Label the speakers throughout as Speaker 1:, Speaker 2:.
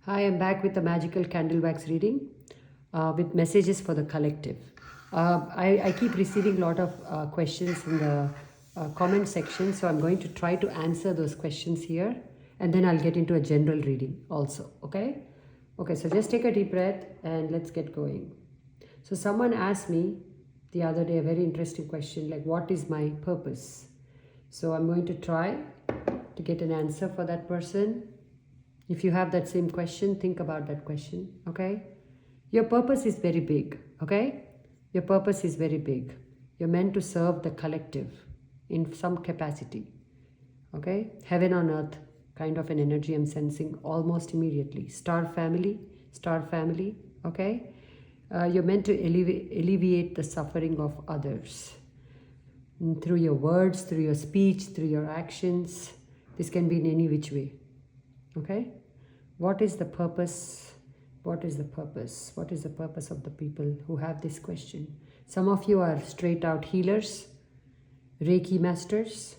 Speaker 1: Hi, I'm back with the magical candle wax reading with messages for the collective. I keep receiving a lot of questions in the comment section, so I'm going to try to answer those questions here and then I'll get into a general reading also. Okay? Okay, so just take a deep breath and let's get going. So, someone asked me the other day a very interesting question like, what is my purpose? So, I'm going to try to get an answer for that person. If you have that same question, think about that question, okay? Your purpose is very big, okay? Your purpose is very big. You're meant to serve the collective in some capacity, okay? Heaven on earth kind of an energy I'm sensing almost immediately. Star family, okay? You're meant to alleviate the suffering of others through your words, through your speech, through your actions. This can be in any which way, okay? What is the purpose? What is the purpose? What is the purpose of the people who have this question? Some of you are straight out healers, Reiki masters,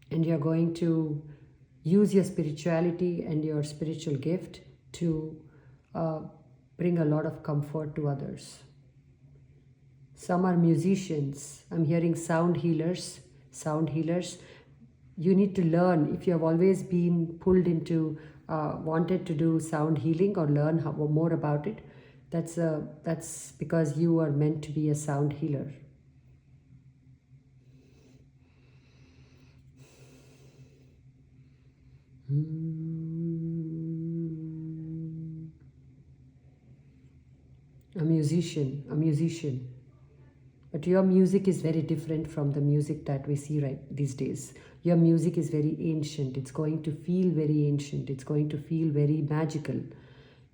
Speaker 1: and you're going to use your spirituality and your spiritual gift to bring a lot of comfort to others. Some are musicians. I'm hearing sound healers. You need to learn. If you have always been pulled into wanted to do sound healing or learn more about it, that's because you are meant to be a sound healer. A musician. But your music is very different from the music that we see right these days. Your music is very ancient. It's going to feel very ancient. It's going to feel very magical.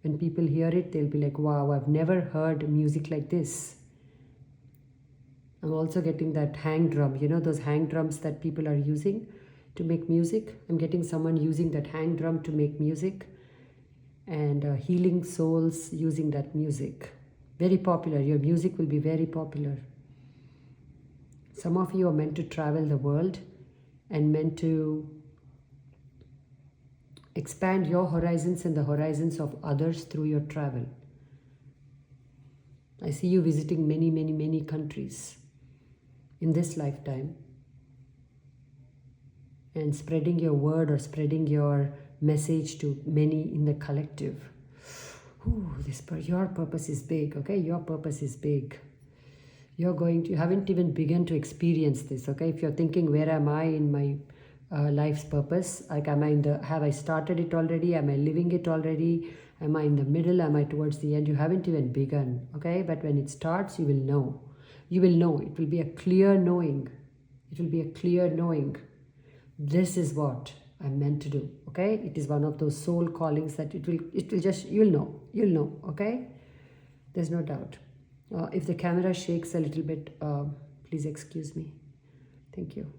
Speaker 1: When people hear it, they'll be like, wow, I've never heard music like this. I'm also getting that hang drum, you know, those hang drums that people are using to make music. I'm getting someone using that hang drum to make music and healing souls using that music. Very popular. Your music will be very popular. Some of you are meant to travel the world and meant to expand your horizons and the horizons of others through your travel. I see you visiting many countries in this lifetime and spreading your word or spreading your message to many in the collective. Ooh, your purpose is big, okay? Your purpose is big. You haven't even begun to experience this, okay? If you're thinking, where am I in my life's purpose? Like, have I started it already? Am I living it already? Am I in the middle? Am I towards the end? You haven't even begun, okay? But when it starts, you will know. You will know. It will be a clear knowing. It will be a clear knowing. This is what I'm meant to do, okay? It is one of those soul callings that you'll know, okay? There's no doubt. If the camera shakes a little bit, please excuse me. Thank you.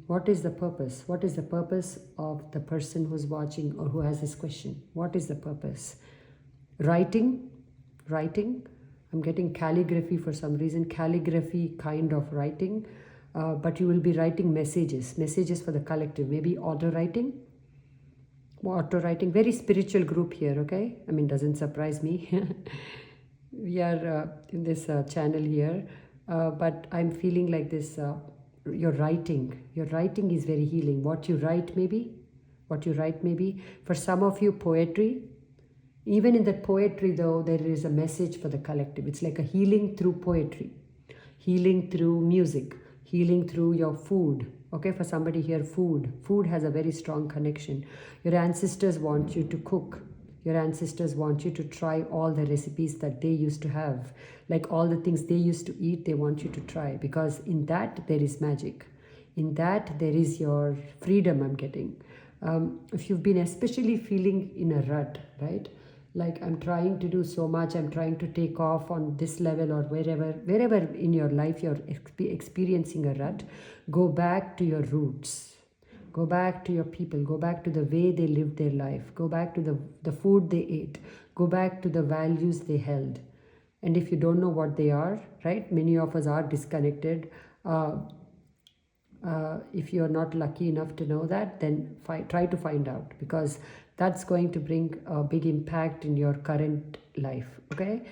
Speaker 1: What is the purpose? What is the purpose of the person who's watching or who has this question? What is the purpose? Writing. I'm getting calligraphy for some reason, calligraphy kind of writing, but you will be writing messages for the collective, maybe auto writing, very spiritual group here, okay? I mean, doesn't surprise me. We are in this channel here, but I'm feeling like this, your writing is very healing. What you write maybe, for some of you, poetry. Even in that poetry, though, there is a message for the collective. It's like a healing through poetry, healing through music, healing through your food. Okay, for somebody here, food has a very strong connection. Your ancestors want you to cook. Your ancestors want you to try all the recipes that they used to have. Like all the things they used to eat, they want you to try, because in that there is magic. In that there is your freedom, I'm getting. If you've been especially feeling in a rut, right? Like, I'm trying to do so much, I'm trying to take off on this level, or wherever in your life you're experiencing a rut, go back to your roots. Go back to your people. Go back to the way they lived their life. Go back to the food they ate. Go back to the values they held. And if you don't know what they are, right, many of us are disconnected. If you're not lucky enough to know that, then try to find out, because that's going to bring a big impact in your current life. Okay,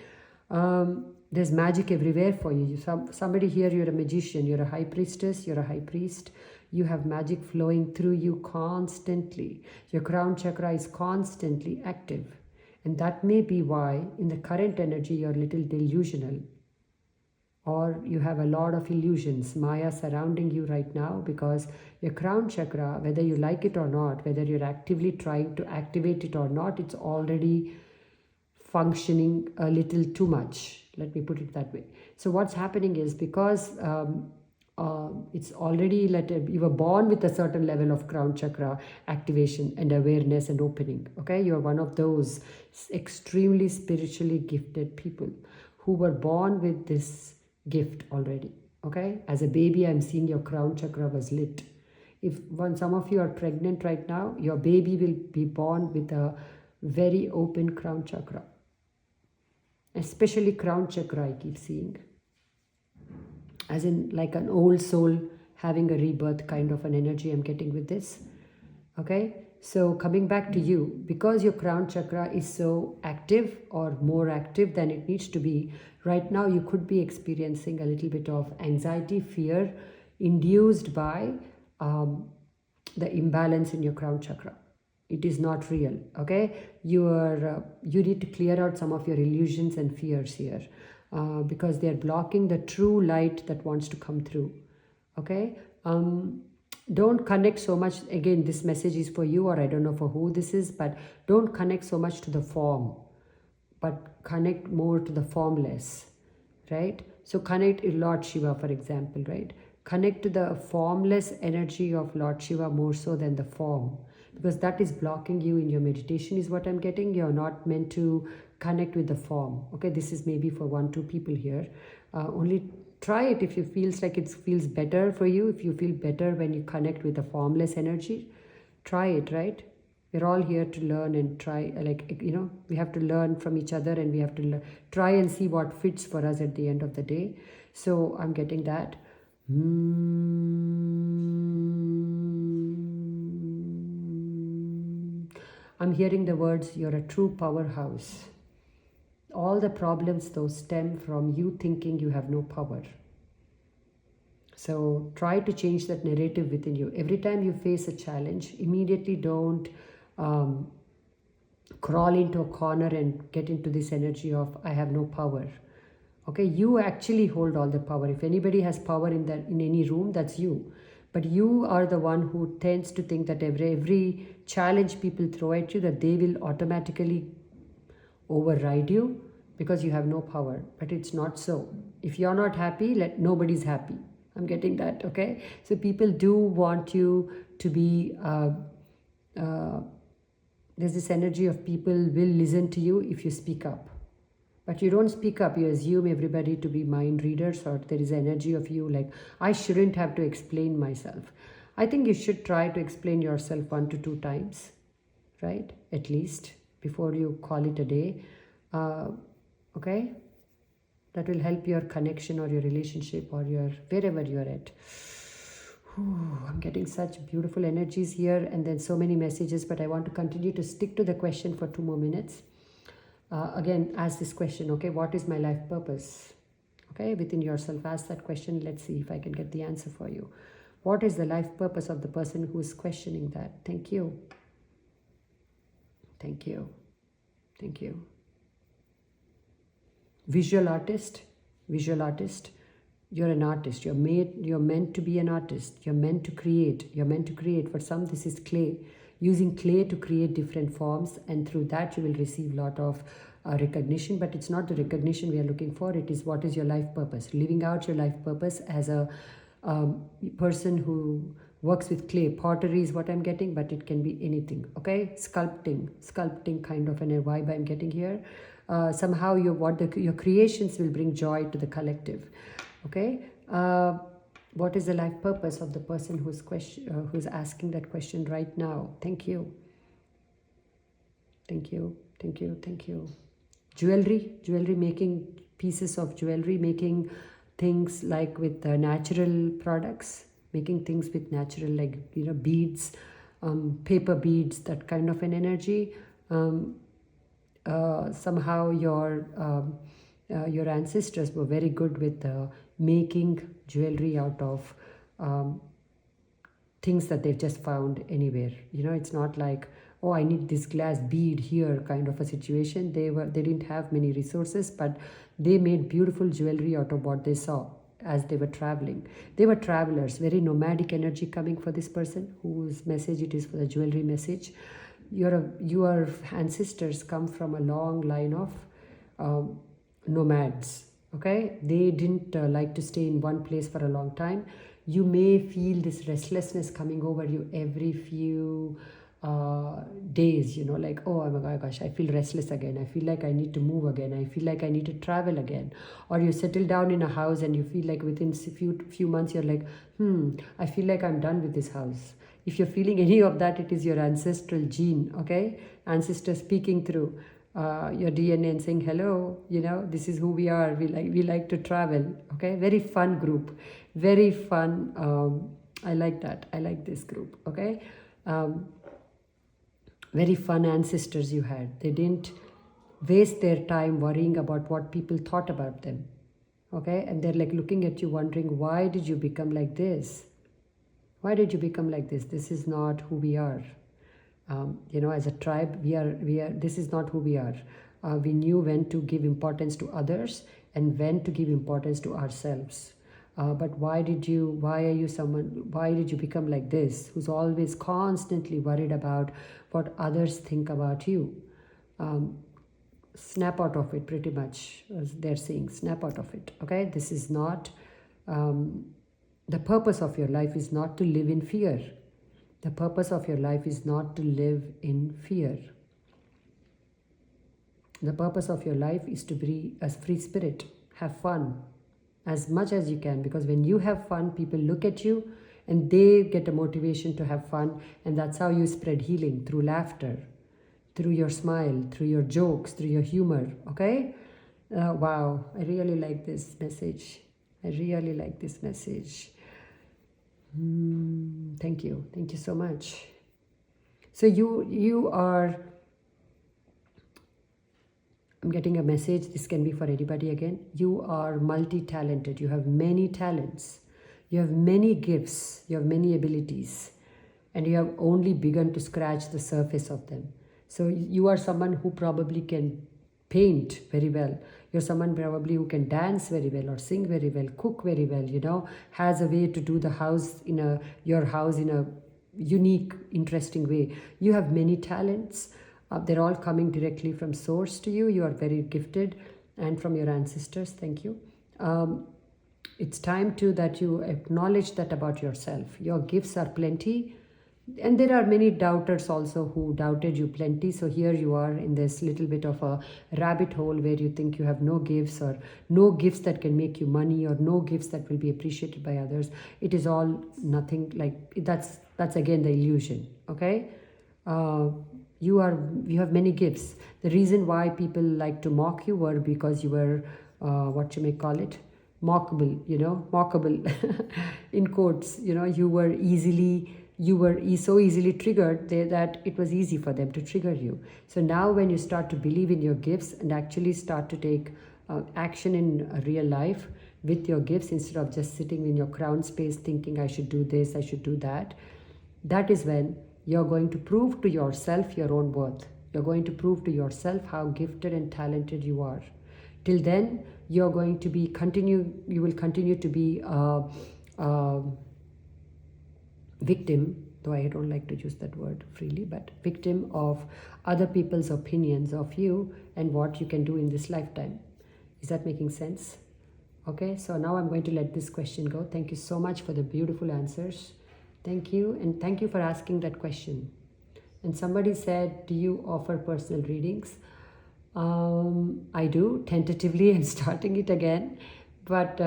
Speaker 1: there's magic everywhere for you. Somebody here, you're a magician, you're a high priestess, you're a high priest. You have magic flowing through you constantly. Your crown chakra is constantly active, and that may be why in the current energy you're a little delusional, or you have a lot of illusions, Maya surrounding you right now, because your crown chakra, whether you like it or not, whether you're actively trying to activate it or not, it's already functioning a little too much. Let me put it that way. So what's happening is, because it's already you were born with a certain level of crown chakra activation and awareness and opening. Okay, you're one of those extremely spiritually gifted people who were born with this gift already. Okay, as a baby, I'm seeing your crown chakra was lit. If some of you are pregnant right now, your baby will be born with a very open crown chakra, especially crown chakra. I keep seeing, as in like an old soul having a rebirth kind of an energy I'm getting with this. Okay, so coming back to you, because your crown chakra is so active, or more active than it needs to be right now, you could be experiencing a little bit of anxiety, fear, induced by the imbalance in your crown chakra. It is not real. Okay, you need to clear out some of your illusions and fears here, because they are blocking the true light that wants to come through. Okay, don't connect so much. Again, this message is for you, or I don't know for who this is, but don't connect so much to the form, but connect more to the formless, right? So connect Lord Shiva, for example, right? Connect to the formless energy of Lord Shiva more so than the form, because that is blocking you in your meditation, is what I'm getting. You're not meant to connect with the form. Okay, this is maybe for 1-2 people here. Only try it if you feels like it feels better for you. If you feel better when you connect with the formless energy, try it, right? We're all here to learn and try, we have to learn from each other, and we have to try and see what fits for us at the end of the day. So I'm getting that. I'm hearing the words, you're a true powerhouse. All the problems, though, stem from you thinking you have no power. So try to change that narrative within you. Every time you face a challenge, immediately don't crawl into a corner and get into this energy of I have no power. Okay, you actually hold all the power. If anybody has power in any room, that's you. But you are the one who tends to think that every challenge people throw at you, that they will automatically override you because you have no power. But it's not so. If you're not happy, nobody's happy. I'm getting that. Okay, so people do want you to be there's this energy of people will listen to you if you speak up. But you don't speak up. You assume everybody to be mind readers, or there is energy of you like, I shouldn't have to explain myself. I think you should try to explain yourself 1 to 2 times, right? At least, before you call it a day. Okay? That will help your connection or your relationship or your wherever you're at. I'm getting such beautiful energies here, and then so many messages, but I want to continue to stick to the question for 2 more minutes. Again, ask this question, okay? What is my life purpose? Okay, within yourself, ask that question. Let's see if I can get the answer for you. What is the life purpose of the person who is questioning that? Thank you. Thank you. Thank you. Visual artist. You're an artist. You're meant to be an artist. You're meant to create. For some, this is clay. Using clay to create different forms, and through that you will receive a lot of recognition. But it's not the recognition we are looking for. It is, what is your life purpose? Living out your life purpose as a person who works with clay. Pottery is what I'm getting, but it can be anything. Okay, sculpting kind of a vibe I'm getting here. Somehow your creations will bring joy to the collective. Okay, what is the life purpose of the person who's asking that question right now? Thank you. Jewelry making, pieces of jewelry, making things like with natural products, making things with natural, like, beads, paper beads, that kind of an energy. Somehow your ancestors were very good with making jewelry out of things that they've just found anywhere. It's not like, oh, I need this glass bead here kind of a situation. They didn't have many resources, but they made beautiful jewelry out of what they saw as they were traveling. They were travelers, very nomadic energy coming for this person whose message it is for the jewelry message. Your ancestors come from a long line of nomads. Okay, they didn't like to stay in one place for a long time. You may feel this restlessness coming over you every few days, like, oh my gosh, I feel restless again. I feel like I need to move again. I feel like I need to travel again. Or you settle down in a house and you feel like within few months you're like, I feel like I'm done with this house. If you're feeling any of that, it is your ancestral gene, okay? Ancestor speaking through your DNA and saying, hello, this is who we are. We like to travel, okay? Very fun group, very fun. I like that. I like this group, okay? Very fun ancestors you had. They didn't waste their time worrying about what people thought about them, okay? And they're like looking at you wondering, why did you become like this? Why did you become like this? This is not who we are. As a tribe, we are. This is not who we are. We knew when to give importance to others and when to give importance to ourselves. But why did you become like this, who's always constantly worried about what others think about you? Snap out of it, pretty much, as they're saying. Snap out of it, okay? This is not, the purpose of your life is not to live in fear. The purpose of your life is not to live in fear. The purpose of your life is to be a free spirit. Have fun as much as you can, because when you have fun, people look at you and they get a motivation to have fun, and that's how you spread healing, through laughter, through your smile, through your jokes, through your humor, okay? Wow, I really like this message. I really like this message. Thank you so much. So you are, I'm getting a message, this can be for anybody again. You are multi-talented. You have many talents. You have many gifts. You have many abilities. And you have only begun to scratch the surface of them. So you are someone who probably can paint very well. You're someone probably who can dance very well, or sing very well, cook very well, has a way to do your house in a unique, interesting way. You have many talents. They're all coming directly from source to you. You are very gifted, and from your ancestors. Thank you. It's time that you acknowledge that about yourself. Your gifts are plenty. And there are many doubters also who doubted you plenty. So here you are in this little bit of a rabbit hole where you think you have no gifts, or no gifts that can make you money, or no gifts that will be appreciated by others. It is all nothing. Like that's again the illusion. Okay, you have many gifts. The reason why people like to mock you were because you were what you may call it, mockable. Mockable in quotes. You were so easily triggered that it was easy for them to trigger you. So now when you start to believe in your gifts and actually start to take action in real life with your gifts, instead of just sitting in your crown space thinking I should do this, I should do that, that is when you're going to prove to yourself your own worth. You're going to prove to yourself how gifted and talented you are. Till then, you will continue to be victim, though I don't like to use that word freely, but victim of other people's opinions of you and what you can do in this lifetime. Is that making sense? Okay, so now I'm going to let this question go. Thank you so much for the beautiful answers. Thank you, and thank you for asking that question. And somebody said, do you offer personal readings? I do, tentatively. I'm starting it again. But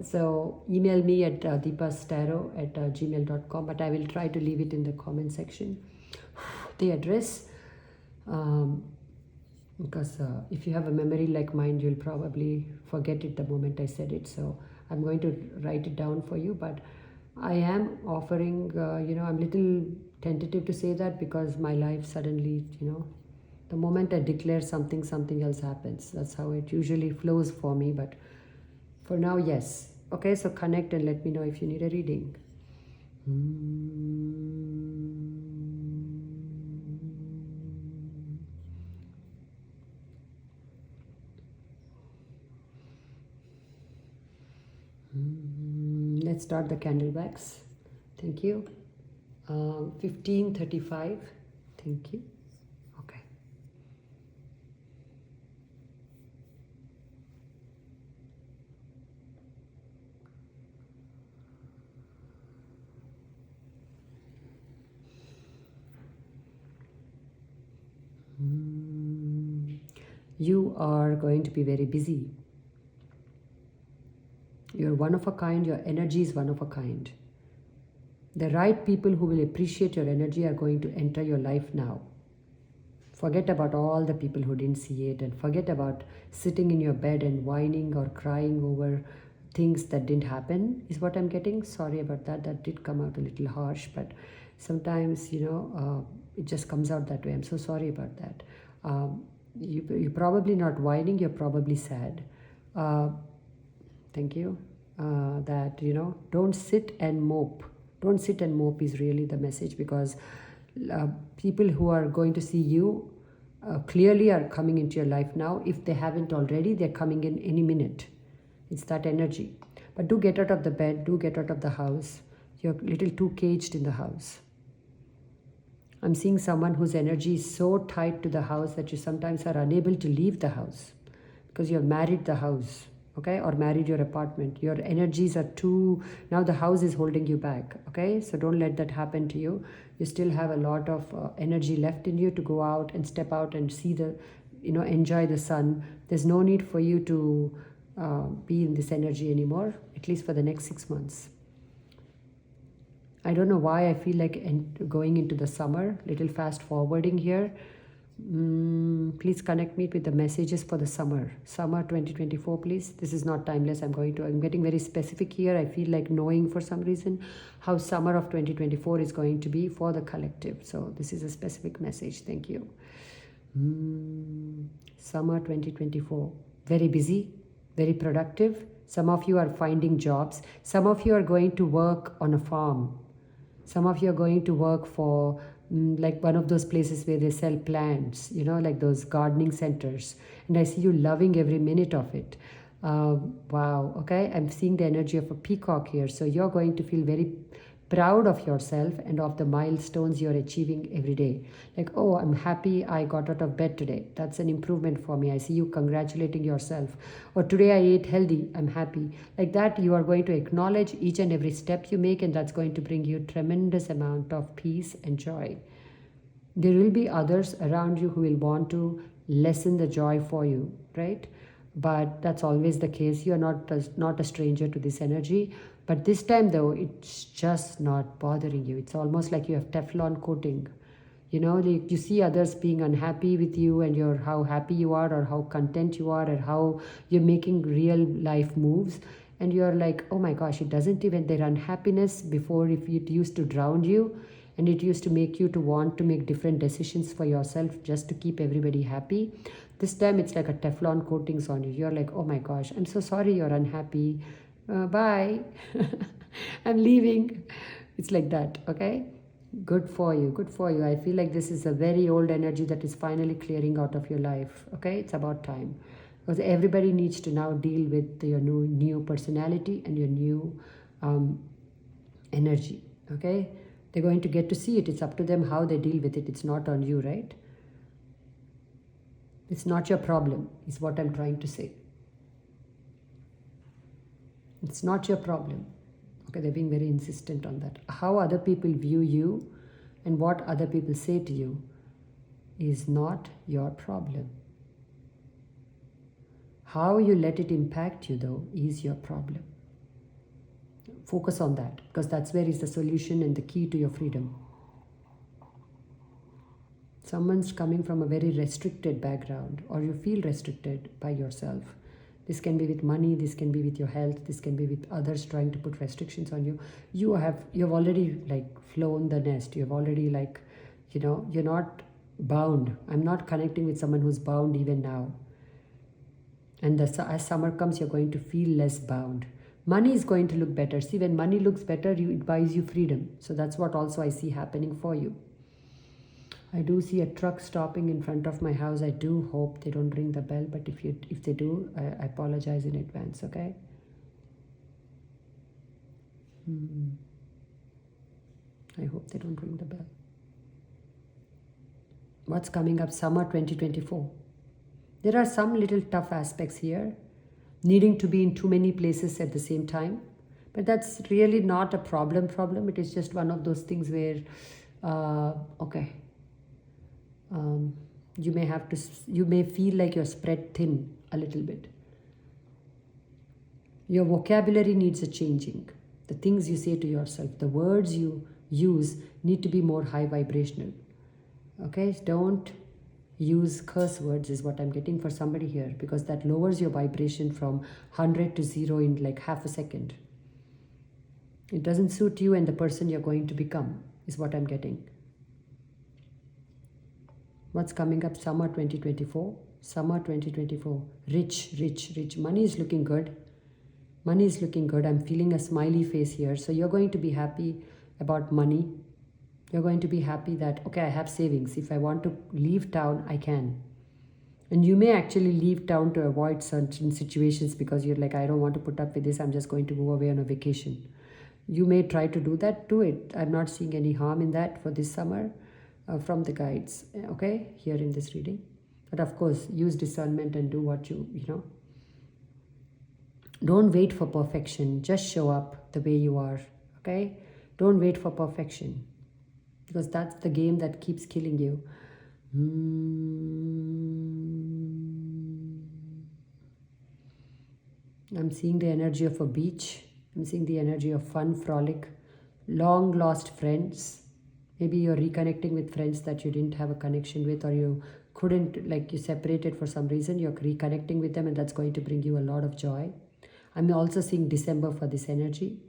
Speaker 1: so email me at deepastarot@gmail.com, but I will try to leave it in the comment section, the address. because if you have a memory like mine, you'll probably forget it the moment I said it. So I'm going to write it down for you, but I am offering, I'm little tentative to say that because my life suddenly, the moment I declare something, something else happens. That's how it usually flows for me. But for now, yes. Okay, so connect and let me know if you need a reading. Let's start the candle wax. Thank you. 1535. Thank you. Okay. You are going to be very busy. You're one of a kind. Your energy is one of a kind. The right people who will appreciate your energy are going to enter your life now. Forget about all the people who didn't see it, and forget about sitting in your bed and whining or crying over things that didn't happen, is what I'm getting. Sorry about that. That did come out a little harsh, but sometimes, it just comes out that way. I'm so sorry about that. You're probably not whining, you're probably sad. Thank you. That, don't sit and mope. Don't sit and mope is really the message, because people who are going to see you clearly are coming into your life now. If they haven't already, they're coming in any minute. It's that energy. But do get out of the bed, do get out of the house. You're a little too caged in the house. I'm seeing someone whose energy is so tied to the house that you sometimes are unable to leave the house because you have married the house, okay, or married your apartment. Your energies are too, now the house is holding you back, okay? So don't let that happen to you. You still have a lot of energy left in you to go out and step out and see the, enjoy the sun. There's no need for you to be in this energy anymore, at least for the next 6 months. I don't know why I feel like going into the summer, little fast forwarding here. Please connect me with the messages for the summer 2024, please. This is not timeless. I'm getting very specific here. I feel like knowing for some reason how summer of 2024 is going to be for the collective. So this is a specific message. Thank you. Summer 2024, very busy, very productive. Some of you are finding jobs. Some of you are going to work on a farm. Some of you are going to work for like one of those places where they sell plants, like those gardening centers. And I see you loving every minute of it. Wow, okay. I'm seeing the energy of a peacock here. So you're going to feel very proud of yourself and of the milestones you're achieving every day. Like, oh, I'm happy I got out of bed today. That's an improvement for me. I see you congratulating yourself. Or today I ate healthy. I'm happy. Like that, you are going to acknowledge each and every step you make, and that's going to bring you tremendous amount of peace and joy. There will be others around you who will want to lessen the joy for you, right? But that's always the case. You are not a stranger to this energy. But this time, though, it's just not bothering you. It's almost like you have Teflon coating. You see others being unhappy with you and how happy you are or how content you are or how you're making real life moves. And you're like, oh my gosh, it doesn't even, their unhappiness before, if it used to drown you and it used to make you to want to make different decisions for yourself just to keep everybody happy. This time it's like a Teflon coatings on you. You're like, oh my gosh, I'm so sorry you're unhappy. Bye. I'm leaving. It's like that, okay? Good for you. Good for you. I feel like this is a very old energy that is finally clearing out of your life, okay? It's about time. Because everybody needs to now deal with your new personality and your new energy, okay? They're going to get to see it. It's up to them how they deal with it. It's not on you, right? It's not your problem, is what I'm trying to say. It's not your problem. Okay, they're being very insistent on that. How other people view you and what other people say to you is not your problem. How you let it impact you, though, is your problem. Focus on that, because that's where is the solution and the key to your freedom. Someone's coming from a very restricted background, or you feel restricted by yourself. This can be with money, this can be with your health, this can be with others trying to put restrictions on you. You've already like flown the nest. You've already like, you're not bound. I'm not connecting with someone who's bound even now. And as summer comes, you're going to feel less bound. Money is going to look better. See, when money looks better, it buys you freedom. So that's what also I see happening for you. I do see a truck stopping in front of my house. I do hope they don't ring the bell, but if they do, I apologize in advance, okay? I hope they don't ring the bell. What's coming up? Summer 2024. There are some little tough aspects here, needing to be in too many places at the same time. But that's really not a problem. It is just one of those things where, okay. You may feel like you're spread thin a little bit. Your vocabulary needs a changing. The things you say to yourself, the words you use need to be more high vibrational. Okay, don't use curse words is what I'm getting for somebody here, because that lowers your vibration from 100 to 0 in like half a second. It doesn't suit you and the person you're going to become is what I'm getting. What's coming up? Summer 2024. Summer 2024. Rich. Money is looking good. I'm feeling a smiley face here. So you're going to be happy about money. You're going to be happy that, okay, I have savings. If I want to leave town, I can. And you may actually leave town to avoid certain situations because you're like, I don't want to put up with this. I'm just going to go away on a vacation. You may try to do that. Do it. I'm not seeing any harm in that for this summer. From the guides, okay, here in this reading. But of course, use discernment and do what you know. Don't wait for perfection. Just show up the way you are, okay? Don't wait for perfection, because that's the game that keeps killing you. I'm seeing the energy of a beach. I'm seeing the energy of fun, frolic, long lost friends. Maybe you're reconnecting with friends that you didn't have a connection with, or you couldn't, like you separated for some reason. You're reconnecting with them, and that's going to bring you a lot of joy. I'm also seeing December for this energy,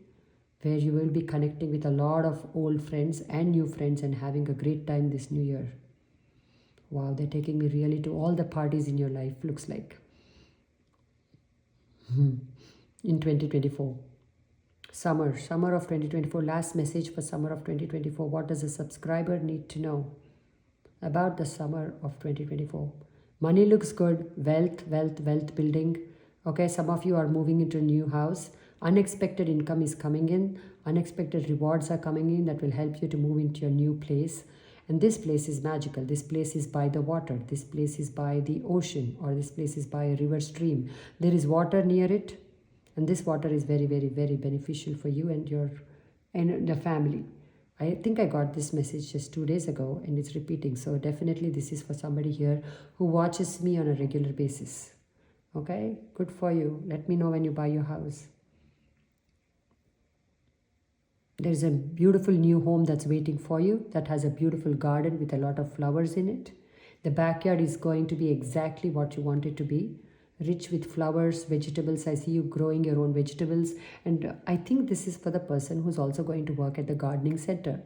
Speaker 1: where you will be connecting with a lot of old friends and new friends and having a great time this new year. Wow, they're taking me really to all the parties in your life, looks like. In 2024. Summer of 2024. Last message for summer of 2024. What does a subscriber need to know about the summer of 2024? Money looks good. Wealth building. Okay, some of you are moving into a new house. Unexpected income is coming in. Unexpected rewards are coming in that will help you to move into your new place. And this place is magical. This place is by the water. This place is by the ocean, or this place is by a river stream. There is water near it. And this water is very beneficial for you and the family. I think I got this message just 2 days ago and it's repeating. So definitely this is for somebody here who watches me on a regular basis. Okay, good for you. Let me know when you buy your house. There's a beautiful new home that's waiting for you that has a beautiful garden with a lot of flowers in it. The backyard is going to be exactly what you want it to be. Rich with flowers, vegetables. I see you growing your own vegetables. And I think this is for the person who's also going to work at the gardening center.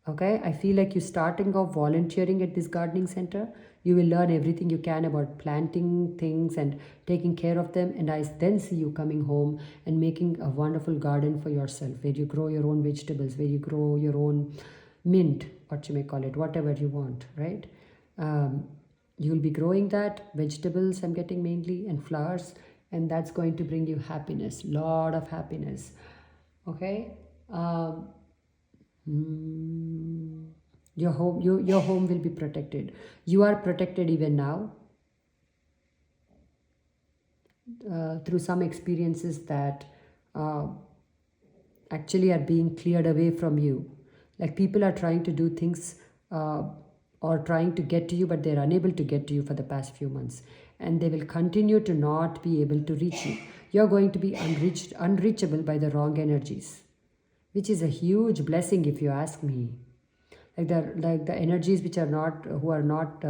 Speaker 1: Okay, I feel like you're starting off volunteering at this gardening center. You will learn everything you can about planting things and taking care of them. And I then see you coming home and making a wonderful garden for yourself, where you grow your own vegetables, where you grow your own mint, what you may call it, whatever you want, right? You'll be growing that, vegetables I'm getting mainly, and flowers, and that's going to bring you happiness, lot of happiness, okay? Your home will be protected. You are protected even now through some experiences that actually are being cleared away from you. Like people are trying to do things or trying to get to you, but they're unable to get to you for the past few months. And they will continue to not be able to reach you. You're going to be unreachable by the wrong energies, which is a huge blessing if you ask me. like the energies which are not, who are not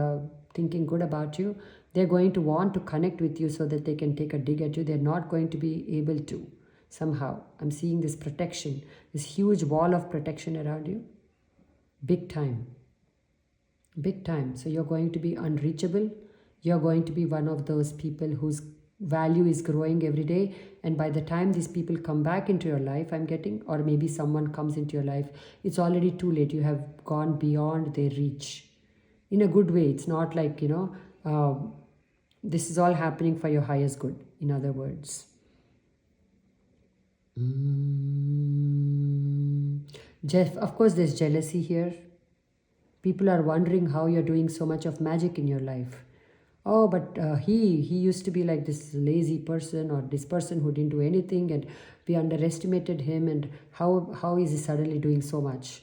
Speaker 1: thinking good about you, they're going to want to connect with you so that they can take a dig at you. They're not going to be able to. Somehow I'm seeing this protection, this huge wall of protection around you, big time, big time. So you're going to be unreachable. You're going to be one of those people whose value is growing every day, and by the time these people come back into your life, I'm getting, or maybe someone comes into your life, it's already too late. You have gone beyond their reach in a good way. It's not like, this is all happening for your highest good, in other words. Jeff, of course there's jealousy here. People are wondering how you're doing so much of magic in your life. Oh, but he used to be like this lazy person, or this person who didn't do anything, and we underestimated him, and how is he suddenly doing so much,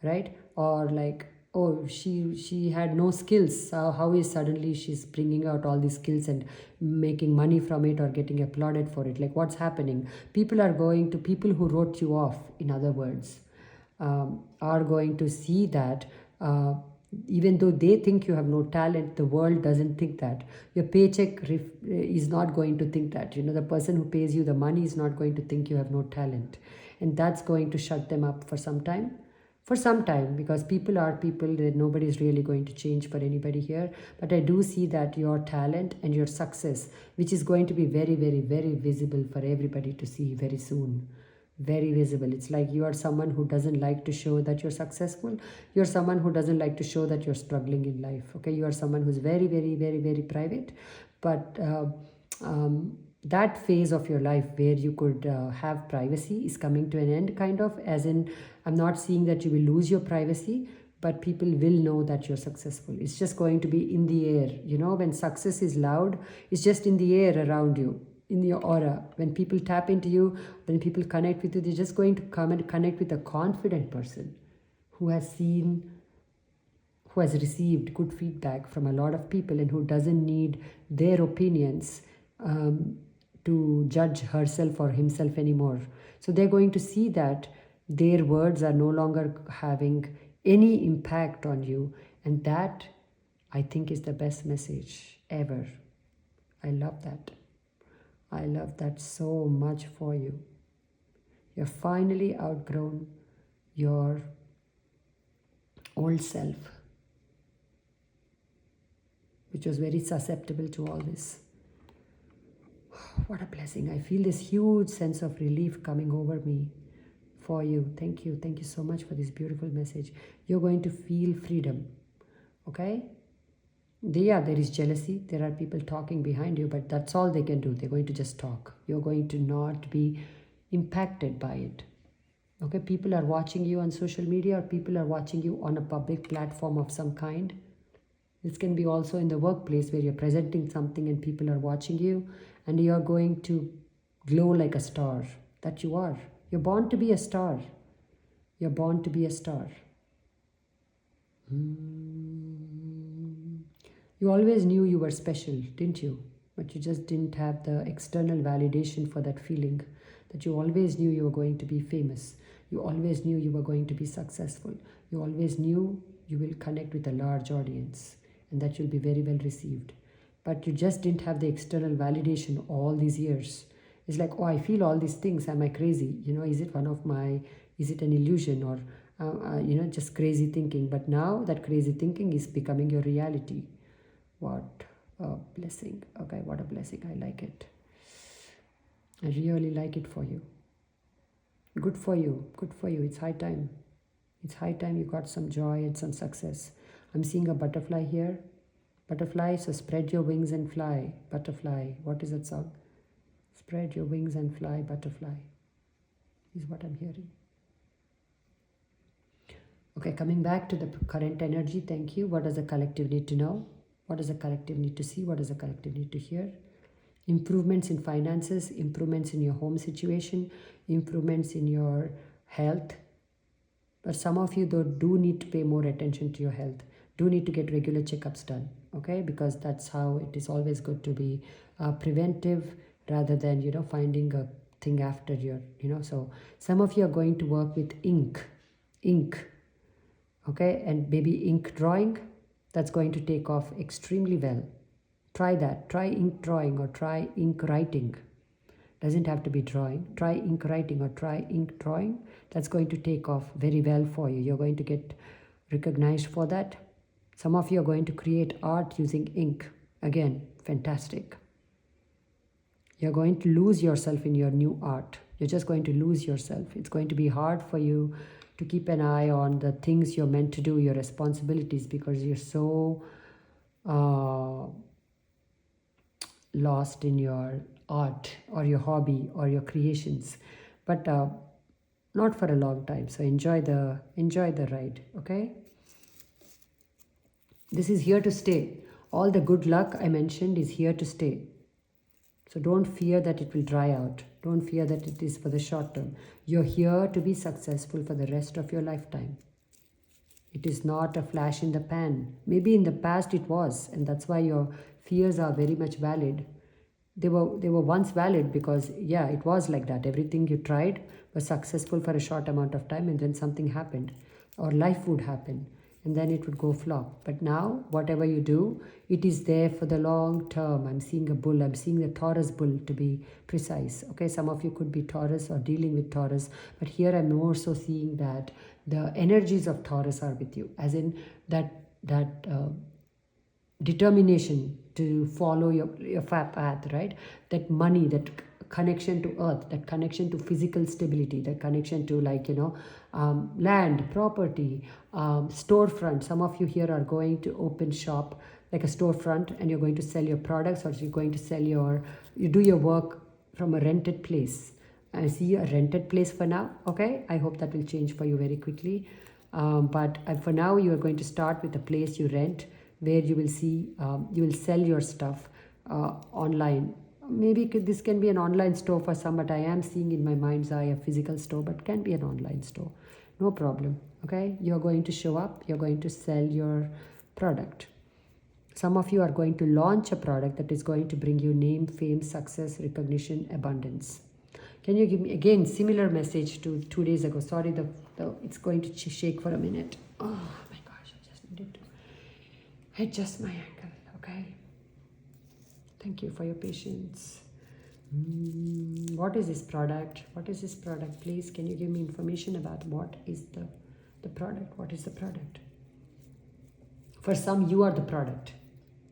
Speaker 1: right? Or like, oh, she had no skills. How is suddenly she's bringing out all these skills and making money from it, or getting applauded for it? Like, what's happening? People who wrote you off, in other words, are going to see that, even though they think you have no talent, the world doesn't think that. Your paycheck is not going to think that. The person who pays you the money is not going to think you have no talent. And that's going to shut them up for some time. For some time, because people are people, that nobody is really going to change for anybody here. But I do see that your talent and your success, which is going to be very, very, very visible for everybody to see very soon. Very visible. It's like you are someone who doesn't like to show that you're successful. You're someone who doesn't like to show that you're struggling in life. Okay, you are someone who's very, very, very, very private. But that phase of your life where you could have privacy is coming to an end, kind of, as in, I'm not seeing that you will lose your privacy, but people will know that you're successful. It's just going to be in the air. When success is loud, it's just in the air around you, in your aura. When people tap into you, when people connect with you, they're just going to come and connect with a confident person who has received good feedback from a lot of people, and who doesn't need their opinions to judge herself or himself anymore. So they're going to see that their words are no longer having any impact on you, and that, I think, is the best message ever. I love that. I love that so much for you. You're finally outgrown your old self, which was very susceptible to all this. What a blessing. I feel this huge sense of relief coming over me for you. Thank you. Thank you so much for this beautiful message. You're going to feel freedom. Okay? There is jealousy. There are people talking behind you, but that's all they can do. They're going to just talk. You're going to not be impacted by it. Okay? People are watching you on social media, or people are watching you on a public platform of some kind. This can be also in the workplace, where you're presenting something and people are watching you, and you're going to glow like a star. That you are. You're born to be a star. You're born to be a star. You always knew you were special, didn't you? But you just didn't have the external validation for that feeling. That you always knew you were going to be famous. You always knew you were going to be successful. You always knew you will connect with a large audience, and that you'll be very well received. But you just didn't have the external validation all these years. It's like, oh, I feel all these things. Am I crazy? Is it is it an illusion, or, just crazy thinking? But now that crazy thinking is becoming your reality. What a blessing. Okay, what a blessing. I like it. I really like it for you. Good for you. Good for you. It's high time. It's high time you got some joy and some success. I'm seeing a butterfly here. Butterfly, so spread your wings and fly. Butterfly. What is that song? Spread your wings and fly, butterfly, is what I'm hearing. Okay, coming back to the current energy. Thank you. What does the collective need to know? What does the collective need to see? What does the collective need to hear? Improvements in finances, improvements in your home situation, improvements in your health. But some of you, though, do need to pay more attention to your health. Do need to get regular checkups done, okay? Because that's how it is always good to be preventive, rather than, finding a thing after you're, so some of you are going to work with ink. Okay, and maybe ink drawing, that's going to take off extremely well. Try that. Try ink drawing or try ink writing. Doesn't have to be drawing. Try ink writing or try ink drawing. That's going to take off very well for you. You're going to get recognized for that. Some of you are going to create art using ink. Again, fantastic. You're going to lose yourself in your new art. You're just going to lose yourself. It's going to be hard for you to keep an eye on the things you're meant to do, your responsibilities, because you're so lost in your art or your hobby or your creations. But not for a long time. So enjoy the ride. Okay. This is here to stay. All the good luck I mentioned is here to stay. So don't fear that it will dry out. Don't fear that it is for the short term. You're here to be successful for the rest of your lifetime. It is not a flash in the pan. Maybe in the past it was, and that's why your fears are very much valid. They were once valid because, yeah, it was like that. Everything you tried was successful for a short amount of time, and then something happened, or life would happen, and then it would go flop. But now, whatever you do, it is there for the long term. I'm seeing a bull. I'm seeing the Taurus bull, to be precise. Okay, some of you could be Taurus or dealing with Taurus, but here I'm more so seeing that the energies of Taurus are with you, as in that determination to follow your path, right? That money, that connection to earth, that connection to physical stability, that connection to, like, land, property, storefront. Some of you here are going to open shop, like a storefront, and you're going to sell your products, or you're going to sell you do your work from a rented place. I see a rented place for now. Okay, I hope that will change for you very quickly. But for now, you are going to start with a place you rent, where you will see, you will sell your stuff online. Maybe this can be an online store for some, but I am seeing in my mind's eye a physical store, but can be an online store. No problem. Okay, you're going to show up, you're going to sell your product. Some of you are going to launch a product that is going to bring you name, fame, success, recognition, abundance. Can you give me again similar message to 2 days ago? Sorry, it's going to shake for a minute. Oh my gosh, I just needed to adjust my ankle. Okay, thank you for your patience. What is this product? What is this product? Please, can you give me information about what is the product? What is the product? For some, you are the product.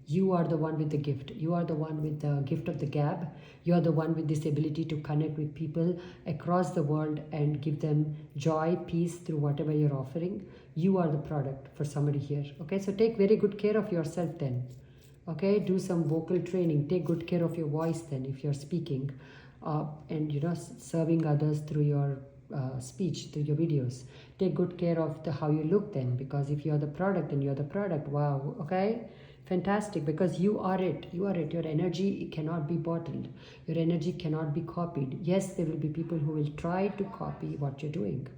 Speaker 1: You are the one with the gift. You are the one with the gift of the gab. You are the one with this ability to connect with people across the world and give them joy, peace through whatever you're offering. You are the product for somebody here. Okay, so take very good care of yourself then. Okay, do some vocal training. Take good care of your voice then if you're speaking, and serving others through your speech, through your videos. Take good care of how you look then, because if you're the product, then you're the product. Wow. Okay. Fantastic, because you are it. You are it. Your energy cannot be bottled. Your energy cannot be copied. Yes, there will be people who will try to copy what you're doing.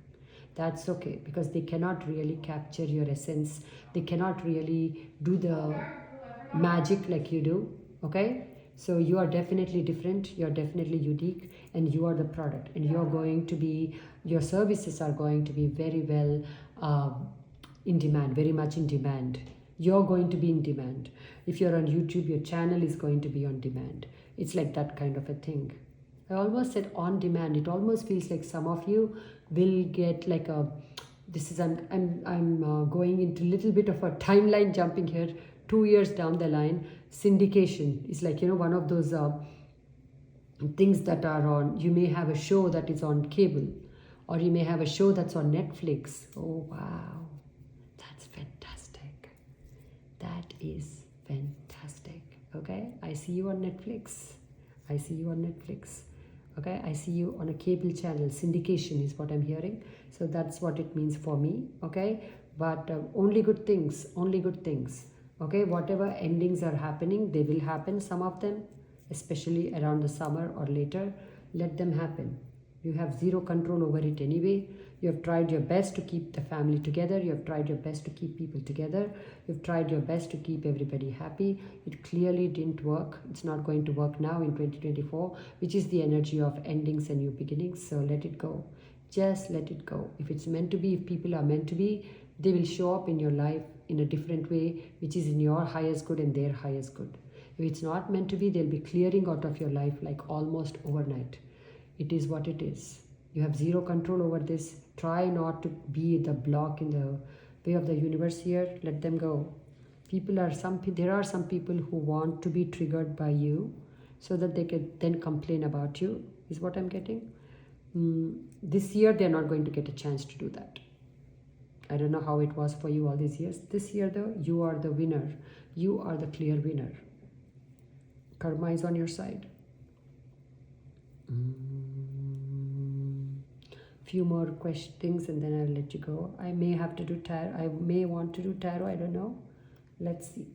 Speaker 1: That's okay, because they cannot really capture your essence. They cannot really do the magic like you do. Okay? So you are definitely different. You're definitely unique, and you are the product. And you're going to be, your services are going to be very well in demand, very much in demand. You're going to be in demand. If you're on YouTube, your channel is going to be on demand. It's like that kind of a thing. I almost said on demand. It almost feels like some of you will get like a, this is, I'm going into a little bit of a timeline jumping here. 2 years down the line, syndication is like, one of those things that are on, you may have a show that is on cable, or you may have a show that's on Netflix. Oh, wow. That's fantastic. That is fantastic. Okay, I see you on Netflix. I see you on Netflix. Okay, I see you on a cable channel. Syndication is what I'm hearing. So that's what it means for me. Okay, but only good things. Only good things. Okay, whatever endings are happening, they will happen. Some of them, especially around the summer or later, let them happen. You have zero control over it anyway. You have tried your best to keep the family together. You have tried your best to keep people together. You've tried your best to keep everybody happy. It clearly didn't work. It's not going to work now in 2024, which is the energy of endings and new beginnings. So let it go. Just let it go. If it's meant to be, if people are meant to be, they will show up in your life in a different way, which is in your highest good and their highest good. If it's not meant to be, they'll be clearing out of your life like almost overnight. It is what it is. You have zero control over this. Try not to be the block in the way of the universe here. Let them go. There are some people who want to be triggered by you so that they can then complain about you, is what I'm getting. This year, they're not going to get a chance to do that. I don't know how it was for you all these years. This year, though, you are the winner. You are the clear winner. Karma is on your side. Few more questions and then I'll let you go. I may have to do tarot. I may want to do tarot. I don't know. Let's see.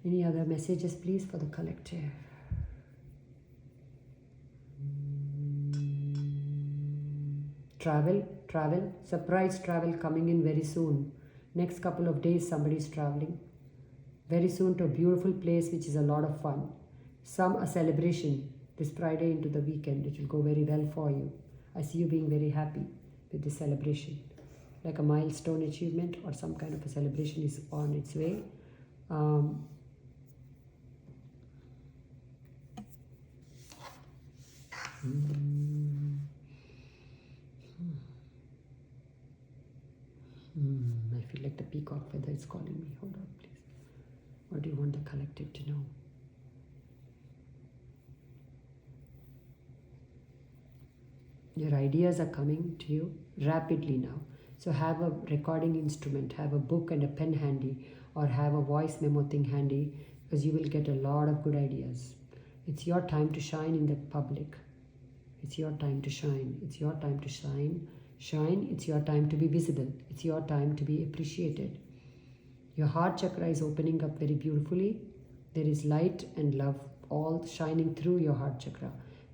Speaker 1: Any other messages, please, for the collective? Travel, surprise travel coming in very soon. Next couple of days, somebody's traveling very soon to a beautiful place, which is a lot of fun. A celebration this Friday into the weekend. It will go very well for you. I see you being very happy with this celebration. Like a milestone achievement or some kind of a celebration is on its way. I feel like the peacock feather is calling me. Hold on, please. What do you want the collective to know? Your ideas are coming to you rapidly now. So have a recording instrument, have a book and a pen handy, or have a voice memo thing handy, because you will get a lot of good ideas. It's your time to shine in the public. It's your time to shine. It's your time to shine. It's your time to be visible. It's your time to be appreciated. Your heart chakra is opening up very beautifully. There is light and love all shining through your heart chakra.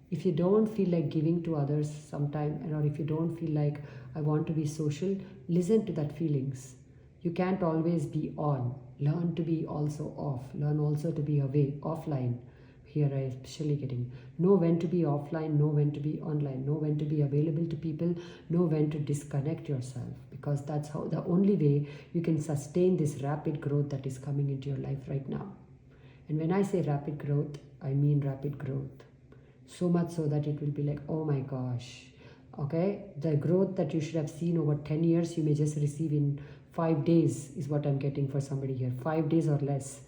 Speaker 1: If you don't feel like giving to others sometime, or if you don't feel like I want to be social, listen to that feelings. You can't always be on. Learn to be also off. Learn also to be away, offline. Here I especially getting. Know when to be offline, know when to be online, know when to be available to people, know when to disconnect yourself, because that's how the only way you can sustain this rapid growth that is coming into your life right now. And when I say rapid growth, I mean rapid growth. So much so that it will be like, oh my gosh, okay? The growth that you should have seen over 10 years, you may just receive in 5 days is what I'm getting for somebody here. 5 days or less.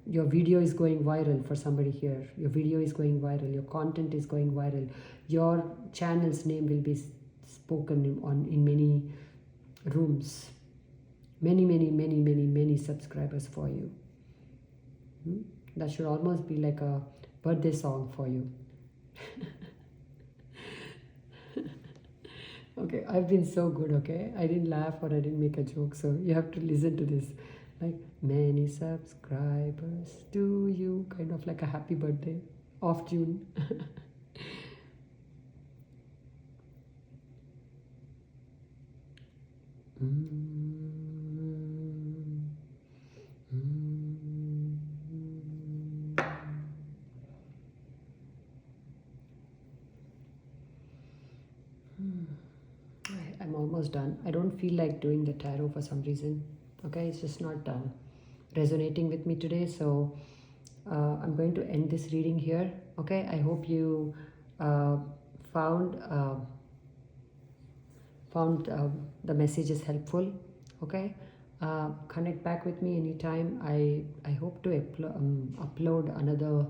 Speaker 1: Your video is going viral for somebody here. Your video is going viral. Your content is going viral. Your channel's name will be spoken in many rooms. Many subscribers for you. That should almost be like a birthday song for you. Okay, I've been so good, okay? I didn't laugh or I didn't make a joke, so you have to listen to this. Like, many subscribers to you, kind of like a happy birthday off June. I'm almost done. I don't feel like doing the tarot for some reason. Okay, it's just not resonating with me today. So I'm going to end this reading here. Okay, I hope you found the messages helpful. Okay, connect back with me anytime. I hope to upload another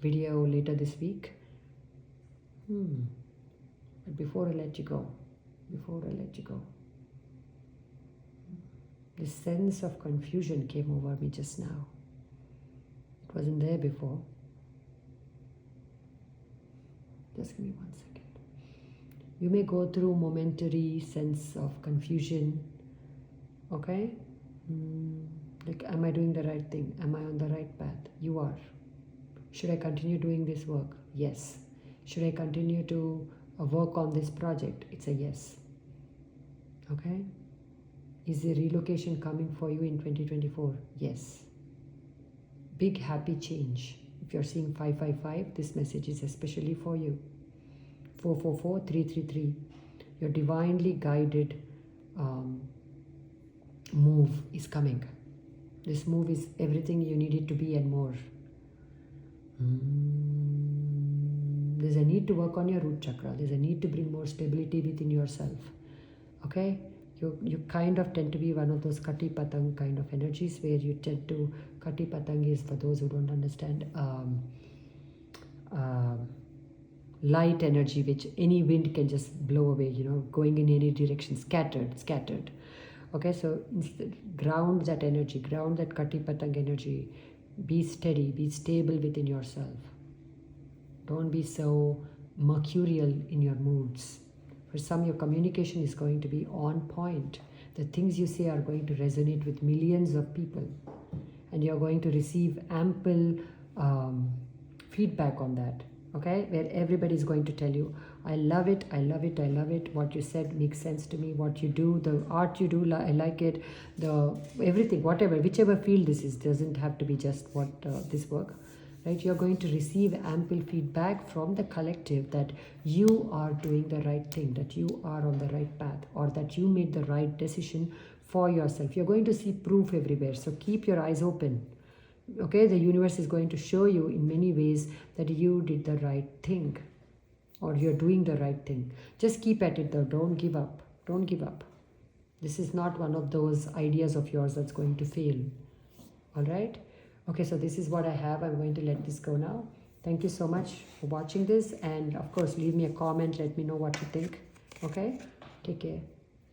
Speaker 1: video later this week. But before I let you go, this sense of confusion came over me just now. It wasn't there before. Just give me 1 second. You may go through momentary sense of confusion. Okay? Like, am I doing the right thing? Am I on the right path? You are. Should I continue doing this work? Yes. Should I continue to work on this project? It's a yes. Okay. Is the relocation coming for you in 2024? Yes. Big happy change. If you're seeing 555, this message is especially for you. 444, 333. Your divinely guided move is coming. This move is everything you need it to be and more. There's a need to work on your root chakra. There's a need to bring more stability within yourself. Okay? You kind of tend to be one of those kati patang kind of energies where you tend to, kati patang is, for those who don't understand, light energy which any wind can just blow away, going in any direction, scattered. Okay, so instead, ground that energy, ground that kati patang energy. Be steady, be stable within yourself. Don't be so mercurial in your moods. For some, your communication is going to be on point. The things you say are going to resonate with millions of people. And you're going to receive ample feedback on that. Okay? Where everybody is going to tell you, I love it. What you said makes sense to me. What you do, the art you do, I like it. Everything, whichever field this is, doesn't have to be just what this work. Right? You're going to receive ample feedback from the collective that you are doing the right thing, that you are on the right path, or that you made the right decision for yourself. You're going to see proof everywhere. So keep your eyes open. Okay, the universe is going to show you in many ways that you did the right thing, or you're doing the right thing. Just keep at it though. Don't give up. Don't give up. This is not one of those ideas of yours that's going to fail. All right? Okay, so this is what I have. I'm going to let this go now. Thank you so much for watching this. And of course, leave me a comment. Let me know what you think. Okay? Take care.